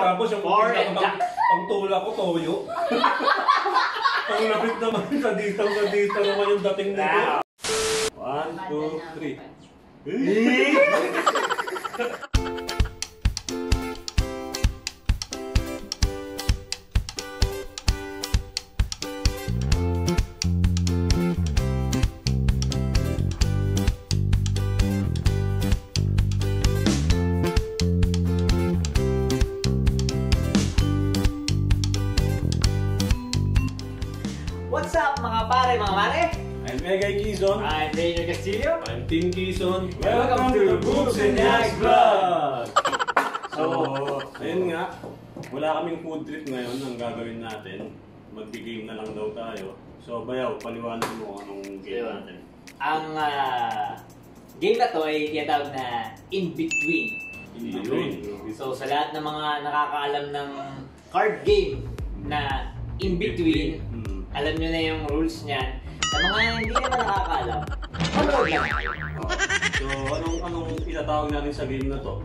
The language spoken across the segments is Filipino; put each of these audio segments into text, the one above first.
Tapos yung pang tula ko, toyo. Ang lapit naman sa dito naman yung dating nito. 1, 2, 3. What's up mga pare, mga mare? I'm Megay Quezon. I'm Rainer Castillo. I'm Tim Quezon. Welcome to Books and Yaks Vlog! So, ayun nga. Wala kaming food trip ngayon ang gagawin natin. Mag-game na lang daw tayo. So, Bayaw, paliwanag mo anong game natin. Ang game na to ay tinatawag na In Between. So, sa lahat ng mga nakakaalam ng card game na In Between, alam nyo na yung rules niyan. Sa mga hindi naman nakakaalam, manood lang. So, anong itatawag natin sa game na to?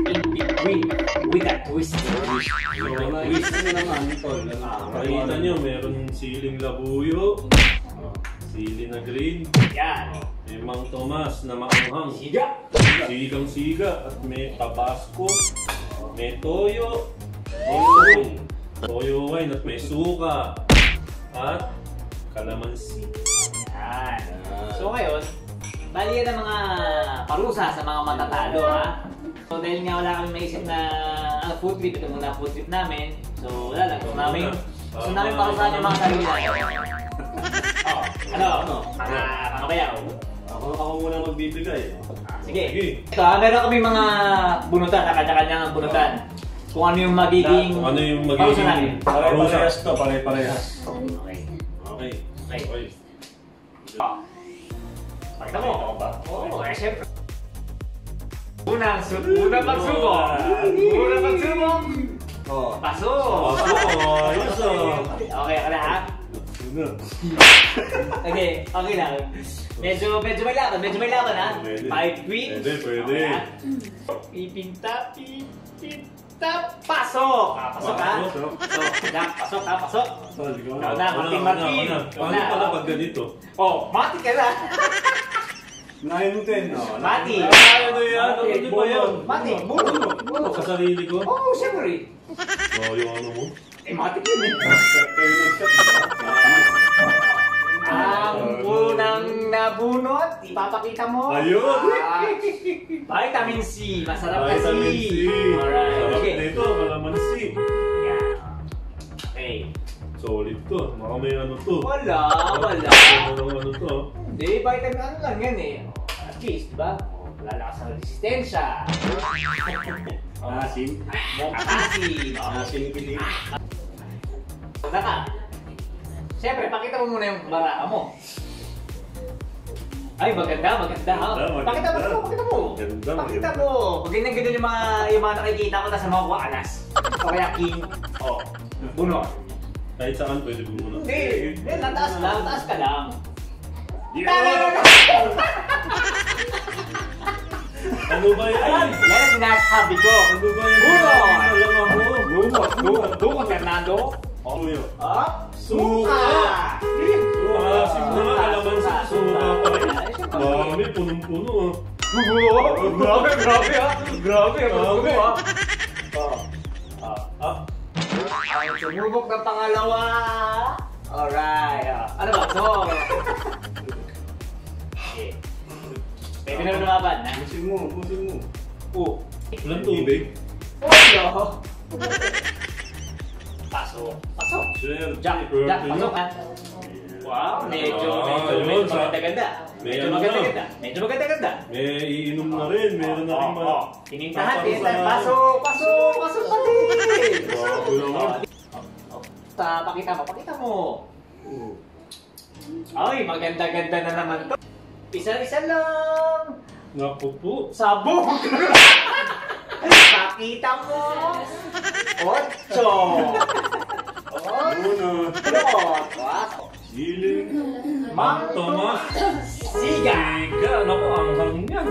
In Between with a twist. So, twist nyo naman, tol. Nakakita nyo, meron siling labuyo, sili na green, Yan. may Mang Tomas na maanghang, Siga. sigang siga, at may tabasco, may toyo wine, at may suka, at kalamansi. Yan. So ngayon, bali yan ang mga parusa sa mga matatalo, ha? So dahil nga wala kami maisip na food trip, ito muna food trip namin. So wala lang, gusto namin parusahan yung mga sarili natin. Ano? Mga bayaw. Ako muna magbibigay. Sige. Ito meron kami mga bunutan, kanya-kanya ang bunutan. Kung ano yung magiging parusa namin. Pare-parehas to, pare-parehas. Okay. Pakita mo. Oo, syempre. Unang pagsubok. Pasok. Okay ka na, ha? Okay lang. Medyo may laban, ha? 5 queens. Pwede. Pipinta. Pasok! Pasok, ha? Pasok. Ikaw na, Martin. Paano pala pag ganito? Oh, mati ka na. 9-10, no? Mati. Ano yan? Ano ba yan? Mati, buno. Sa sarili ko? Oo, siyempre. So, yung ano mo? Mati ka yun, Ang unang nabunot, ipapakita mo. Ayun! Vitamin C. Masarap kasi. Vitamin C. Alright. Sarap Okay. nito, kalamansi. Yeah. Okay. Solid to. Baka may ano to. Wala. Ano to? Hindi, vitamin ano lang yan eh. At least, diba? Lalakas ang resistensya. Asim. Asim. Asim kilig. Naka. Siyempre, pakita mo muna yung baraka mo. Ay, maganda. Pakita mo. Pakita mo. Pag ganyan yung mga nakikita ko na sa mga waalas. O kaya king. O, buno. Kahit saan pwede bumuno. Hindi. Taas ka lang. Ano ba yan? Yan ang sinasabi ko. Ano ba yan? Buno. Alam ako. Duko, Fernando. Tuyo. Suka. Asim na nga, kalamansi. Suka pa rin. Dami, punong-puno ah. Grabe ha. Sumubok ng pangalawa. Alright. Ano ba? So, okay. Pwede na lumaban, ha? Pusin mo. Walang tubig. Pasok. Jack, pasok ha. Wow, medyo maganda-ganda. Medyo maganda. May iinom na rin. Meron na rin mga... Tinintahan. Pasok pati. Pakita mo. Ay, maganda-ganda na naman to. Isa-isa lang. Naku po. Sabog. Pakita mo. 8. Buno. Siling. Mang Tomas. Siga. Naku, ang yan.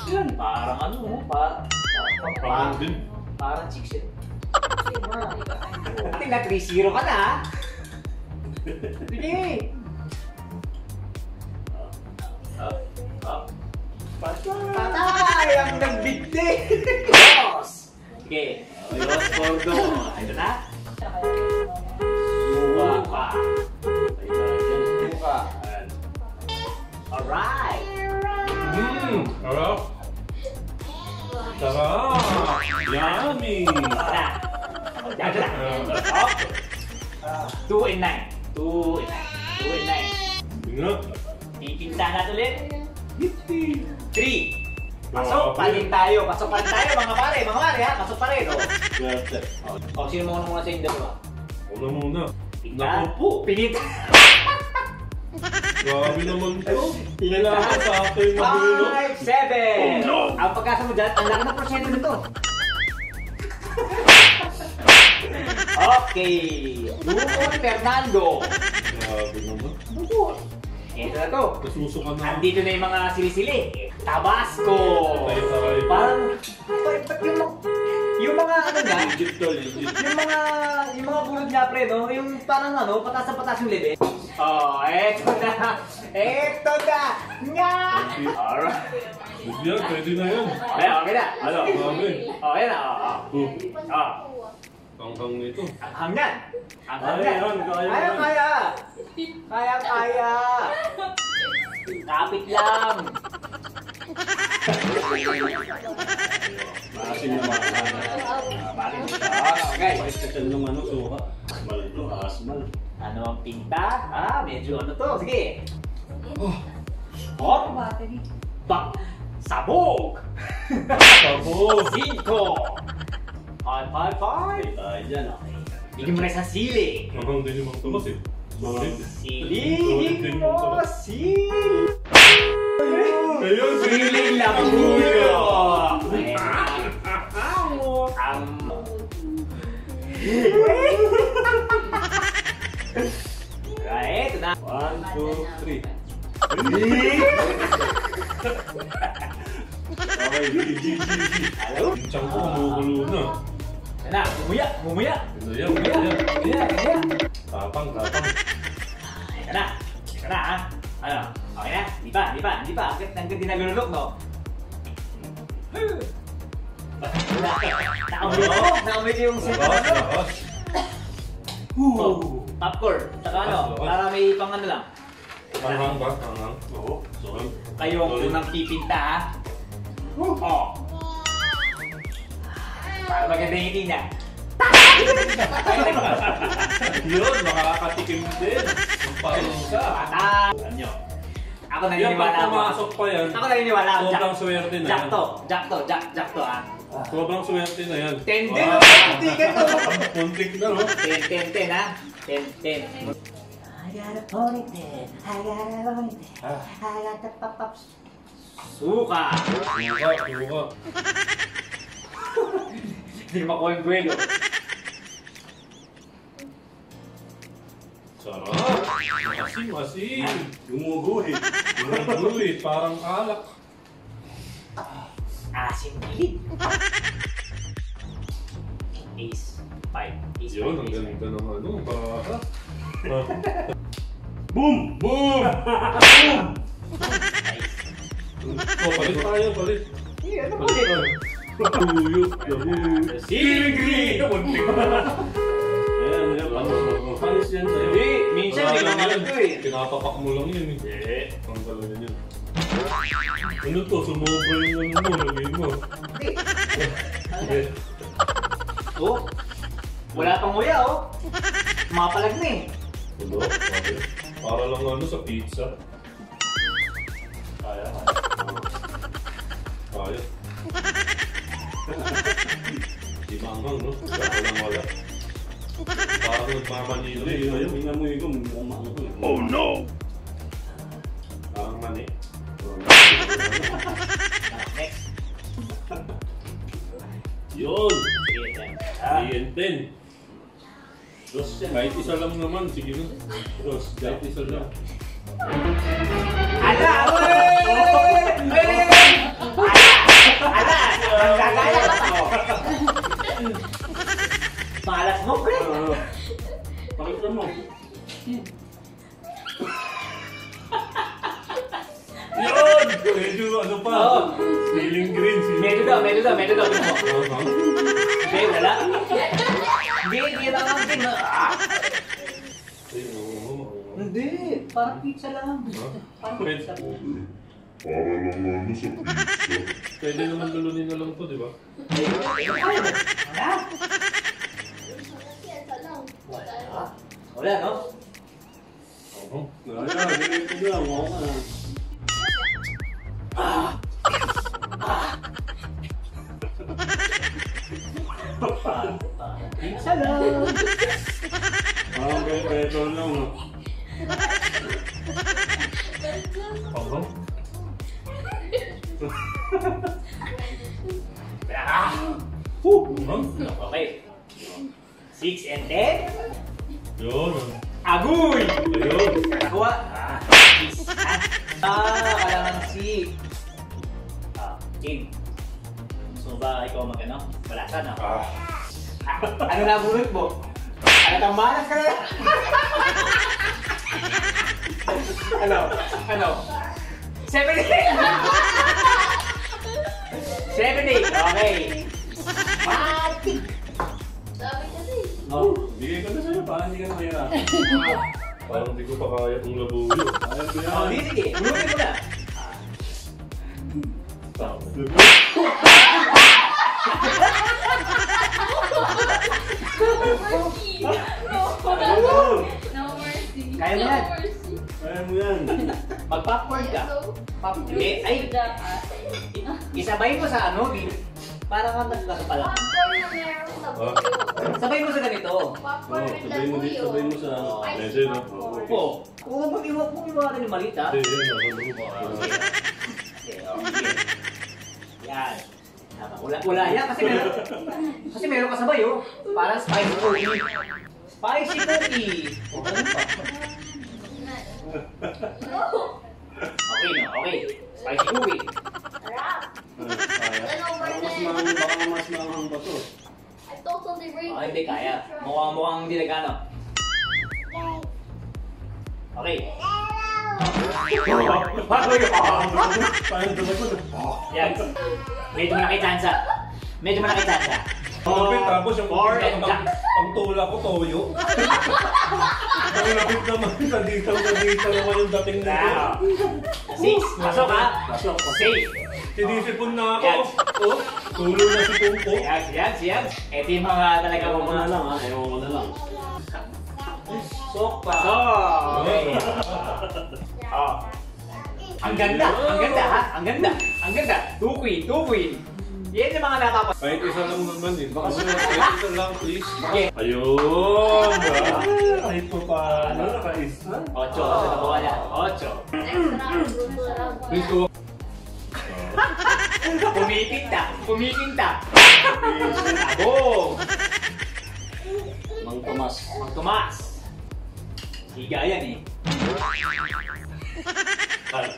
Yan, parang ano, Parang din. Parang chicks yun. Tingnan, 3-0 ka na ha? Sige! Patay! Ang nagbigti! Boss! Sige, Los Gordo. Ito na? Suka pa. Suka. Alright! Sarap. Sarap. Yummy. Yan na. 2 and 9. 2 and 9. Ingat. Pipinta natin ulit. 3. Pasok pa rin tayo. Pasok pa rin tayo mga pare. Mga pare ha. Pasok pa rin. O, sino muna sa inyo dalawa? Una muna. Pinta. Naku po. Pinita. Grabe naman ito. Kailangan sa akin yung magulo. 5, 7. Ang pagkasa mo dyan, ang laki ng porsyento nito. Okay. Duon Fernando. Grabe naman. Duon. Ito na to. Nasusuka na. Andito na yung mga sili-sili. Tabasco. Tayo. Parang, ba't yung mga ano nga, Digital. yung mga bulod nga pre, no? Yung parang ano, patas na patas yung level. Oh, eto na. Eto na. Nga. Alright. Yan, pwede na yan. Ay, okay na. Ano? Grabe. Okay na. Ang nito. Ang hanggan. Ang hanggan. Kaya. Kaya. Kapit lang. Maasin na mga Bakit okay. special nung ano, suka. Asmal ito, asmal. Ano ang pinta? Medyo ano to. Sige. Hot. Sabog. Sabog. 5. 5. Ay, tayo dyan. Bigyan mo na isang sili. Mahang din yung mga tumas eh. Solid. Silihim mo, sili. Ayun, Siling labuyo. Right, ito na. 1, 2, 3. Okay, GG. Yung tiyang ko kumukulo na. Ito na, mumuya. Ito yan. Tapang. Ito na ha. Ano? Okay na? Di pa. Hanggang di nalulok, no? Naamoy ko yung Lakas. popcorn. Tsaka ano, para may pang ano lang. Hanghang ba? Hanghang. Oo, sorry. Kayo ang unang pipinta ha. Para maganda yung ngiti niya. Yun, makakatikim din. Parang ka. Alam nyo. Ako Yan, naniniwala pag ako. pumasok pa yan, Ako naniniwala ako. sobrang swerte na yan. Jack to ha. Sobrang swerte na yan. 10 din o. Muntikan to. Puntik na, no? 10 ha. 10. I got a ponytail, I got the pop-ups. Suka. Suka. Hindi makuha yung buwelo. Sarap. Masim. Gumuguhit. Gumuguhit. Parang alak. Asim gilid. Ace 5. Yun, ang ganda ng ano. Para. Boom! Boom! Nice. Oh, palit. Ano ba yun? Tuyot. Silgreen! Ayan, panis yan sa'yo. Hindi, minsan may mga ito eh. Pinapapak mo lang yun. Hindi. Ang talaga yun. Ano to? Sumobra yung ano mo. Lagay mo. Hindi. Oh, wala pang nguya oh. Mapalag na eh. Ano? Okay. Para lang ano sa pizza. Kaya. Kaya. Di mangang, no? Wala. Parang nagmamanilo. Hindi, ayun, inamoy ko. Mukhang ko. Oh no! Parang mani. Next. Yun! Sige, 10. Dos yan. Kahit isa lang naman, sige na. Kahit isa lang. Ala! Ala! Ang gagaya ka pa. Malas mo, pre. Pakita mo. Yun! Medyo ano pa? Oo. Feeling green. Medyo daw. Hindi, wala. Hindi lang ang din. Hindi, parang pizza lang. Parang pizza. Para lang ano sa pizza. Pwede naman lulunin na lang to, di ba? Wala, no? Oo. Ganito lang. Pizza lang. Parang ganito lang. Oo. Okay. 6 and 10. Yun. Agoy! Ayun. Nakuha. Kalamansi. Jim. Gusto mo ba ikaw mag-ano? Balasan, no? Ano na bunot mo? Ano kang malas ka na? Ano? 7-8! 7-8, okay. Matik! Oh, bigay ko na sa'yo para hindi ka na mahirap. Parang hindi ko pa kaya itong labuyo. Ayaw ko Oh, yan. sige. Bunutin mo na. Kaya mo yan. Ayaw mo yan. Mag-popcorn ka. Ay, isabay mo sa ano, di. Para ka nagkasa pala. Sabay mo sa ganito. Sabay mo sa Medyo, no? Oo. Kung mag-iwanan yung maliit, ha? Hindi, yun. Yan. Wala yan kasi meron kasabay, oh. Parang spicy cookie. Spicy cookie. O, ganun pa. Okay na, okay. Spicy cookie. Baka mas maanghang pa to. Hindi kaya. Mukhang hindi nagano. Okay. Yan. Medyo malaki tsansa. Malapit tapos yung Four and ang tula ko, toyo. Ang lapit naman sa dito naman yung dating nito. Now. 6. Pasok, ha? Safe. Sinisipon na ako. Yan. Oh, tulo na si Pumpo. Yan. Ito yung mga talaga Ewan ko mga... na lang ha. Ewan ko na lang. Sok pa. Okay. Oh. Ang ganda ha? Ang ganda. Two queen. Yan yung mga napapasok. Kahit isa lang naman eh. Baka kahit isa lang please. Okay. Ayun! Kahit pa paano, nakaisa. 8. Sa nakuha niya. 8. Please go. Kumipinta. Abong. Mang Tomas. Magtumas. Higa yan eh. Kaya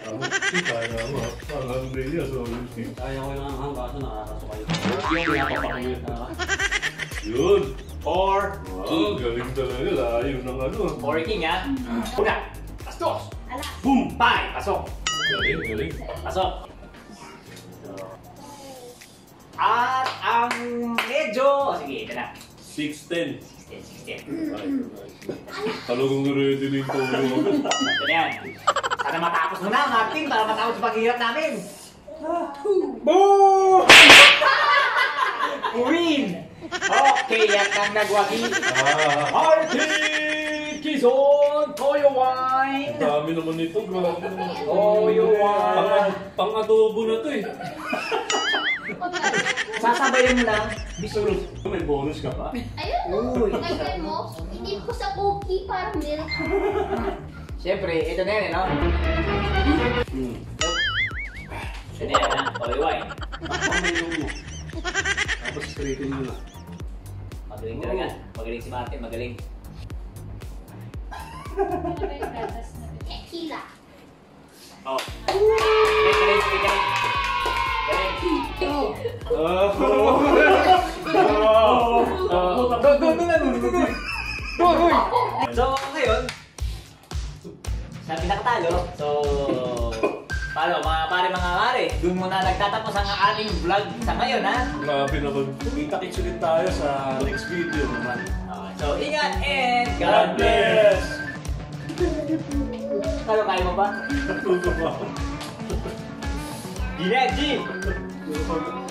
mo. Ang Andrea, sorry. Kaya ko yung anghang kaso nakakasok kayo. Yung pinapapakuyot na. Yun! 4 Wow, galing talaga. Layo ng ano. 4 king, ha? Una. Pastos. Boom. 5. Pasok. Galing. Pasok. At ang medyo... Sige, ito na. 6'10". 16. Talagang na-ready na yung toyo. Ito na yan. Sana matapos mo na, Martin, para matapos yung paghihirap namin. Boom! Win! Okay, yan ang nagwagi. Martin Quezon, Toyo Wine. Ang dami naman nito. Grabe naman. Toyo Wine. Pang-adobo na to eh. Sasabayan mo lang. Bisulot. May bonus ka pa? Uy. Lagyan mo, hindi ko sa cookie para milk. Siyempre, ito na yan, no? Ito na yan, ha? Toyo Wine. Pakamayong mo. Tapos straighten mo na. Magaling talaga. Magaling si Martin, magaling. Tequila. Oh. Galing. So, ngayon, sa pinakatalo, so, paano, mga pare, dun muna nagtatapos ang ating vlog sa ngayon, ha? Grabe naman. Kita-kits ulit tayo sa next video naman. Okay, so, ingat and God bless! Ano, kaya mo ba? Natuto ba? Gina, G! Ano?